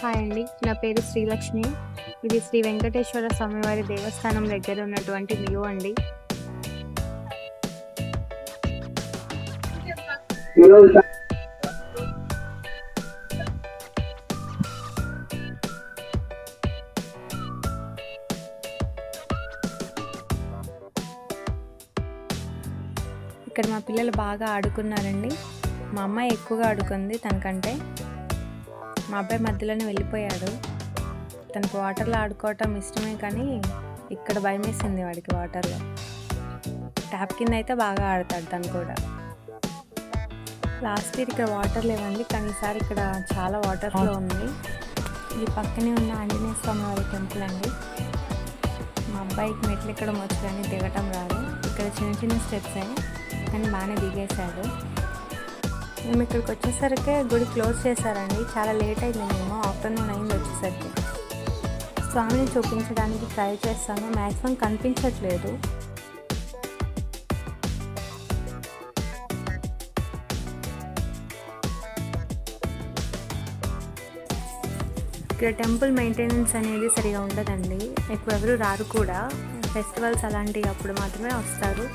Hi అండి, నా పేరు శ్రీలక్ష్మి. ఇది శ్రీ వెంకటేశ్వర స్వామివారి దేవస్థానం దగ్గర ఉన్నటువంటి వ్యూ అండి. ఇక్కడ మా పిల్లలు బాగా ఆడుకున్నారండి. మా అమ్మాయి ఎక్కువగా ఆడుకుంది తనకంటే. మా అబ్బాయి మధ్యలోనే వెళ్ళిపోయాడు. తనకు వాటర్లో ఆడుకోవటం ఇష్టమే, కానీ ఇక్కడ భయం వేసింది వాడికి వాటర్లో. ట్యాప్ కింద అయితే బాగా ఆడతాడు తను కూడా. లాస్ట్ ఇయర్ ఇక్కడ వాటర్ లేవండి, కానీ ఈసారి ఇక్కడ చాలా వాటర్ ఫ్లో ఉంది. ఇది పక్కనే ఉన్న ఆంజనేయ స్వామి వారి టెంపుల్ అండి. మా అబ్బాయికి మెట్లు ఎక్కడం వచ్చు కానీ దిగటం రాదు. ఇక్కడ చిన్న చిన్న స్టెప్స్ అయ్యి కానీ బాగానే దిగేశాడు. మేము ఇక్కడికి వచ్చేసరికి గుడి క్లోజ్ చేశారండి. చాలా లేట్ అయింది, మేము ఆఫ్టర్నూన్ అయింది వచ్చేసరికి. స్వామిని చూపించడానికి ట్రై చేస్తాను, మ్యాక్సిమం కనిపించట్లేదు. ఇక్కడ టెంపుల్ మెయింటెనెన్స్ అనేది సరిగా ఉండదండి, ఎక్కువ ఎవరు రారు కూడా. ఫెస్టివల్స్ అలాంటివి అప్పుడు మాత్రమే వస్తారు.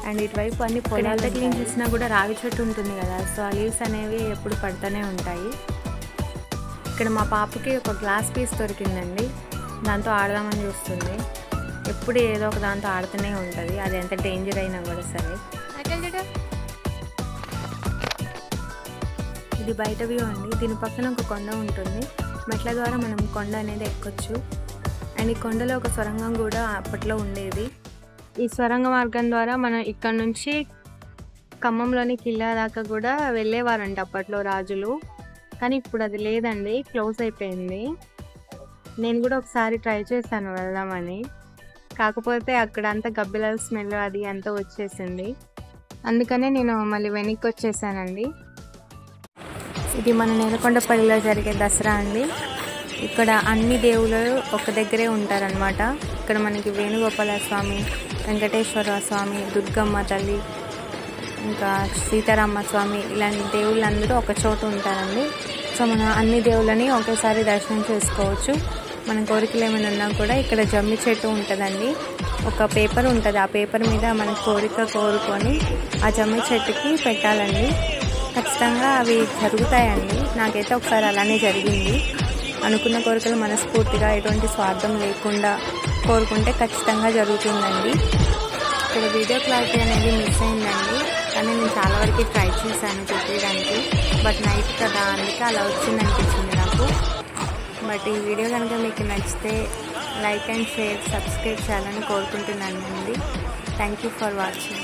అండ్ ఇటువైపు అన్ని పొలాలు క్లీన్ చేసినా కూడా రావి చెట్టు ఉంటుంది కదా, సో ఆ లీవ్స్ అనేవి ఎప్పుడు పడుతూనే ఉంటాయి. ఇక్కడ మా పాపకి ఒక గ్లాస్ పీస్ దొరికిందండి, దాంతో ఆడదామని చూస్తుంది. ఎప్పుడు ఏదో ఒక దాంతో ఆడుతూనే ఉంటుంది, అది ఎంత డేంజర్ అయినా కూడా సరే. ఇది బయట వ్యూ అండి. దీని పక్కన ఒక కొండ ఉంటుంది, మెట్ల ద్వారా మనం కొండ అనేది ఎక్కొచ్చు. అండ్ ఈ కొండలో ఒక సొరంగం కూడా అప్పట్లో ఉండేది. ఈ సొరంగ మార్గం ద్వారా మనం ఇక్కడ నుంచి ఖమ్మంలోని కిల్లా దాకా కూడా వెళ్ళేవారంట అప్పట్లో రాజులు, కానీ ఇప్పుడు అది లేదండి, క్లోజ్ అయిపోయింది. నేను కూడా ఒకసారి ట్రై చేశాను వెళ్దామని, కాకపోతే అక్కడ అంతా గబ్బిలాల స్మెల్ అది అంతా వచ్చేసింది. అందుకనే నేను మళ్ళీ వెనక్కి వచ్చేసానండి. ఇది మన నేలకొండపల్లిలో జరిగే దసరా అండి. ఇక్కడ అన్ని దేవుళ్ళు ఒక దగ్గరే ఉంటారనమాట. ఇక్కడ మనకి వేణుగోపాల స్వామి, వెంకటేశ్వర స్వామి, దుర్గమ్మ తల్లి, ఇంకా సీతారామ స్వామి, ఇలాంటి దేవుళ్ళందరూ ఒక చోట ఉంటారండి. సో మనం అన్ని దేవుళ్ళని ఒకేసారి దర్శనం చేసుకోవచ్చు. మన కోరికలు ఏమైనా ఉన్నా కూడా ఇక్కడ జమ్మి చెట్టు ఉంటుందండి, ఒక పేపర్ ఉంటుంది, ఆ పేపర్ మీద మన కోరిక కోరుకొని ఆ జమ్మి చెట్టుకి పెట్టాలండి. ఖచ్చితంగా అవి జరుగుతాయండి. నాకైతే ఒకసారి అలానే జరిగింది. అనుకున్న కోరికలు మనస్ఫూర్తిగా ఎటువంటి స్వార్థం లేకుండా కోరుకుంటే ఖచ్చితంగా జరుగుతుందండి. ఇక్కడ వీడియో క్లారిటీ అనేది మిస్ అయిందండి, కానీ నేను చాలా వరకు ట్రై చేశాను చెప్పడానికి. బట్ నైట్ కదా, అందుకే అలా వచ్చిందనిపించింది నాకు. బట్ ఈ వీడియో కనుక మీకు నచ్చితే లైక్ అండ్ షేర్, సబ్స్క్రైబ్ చేయాలని కోరుకుంటున్నాను అండి. Thank you for watching.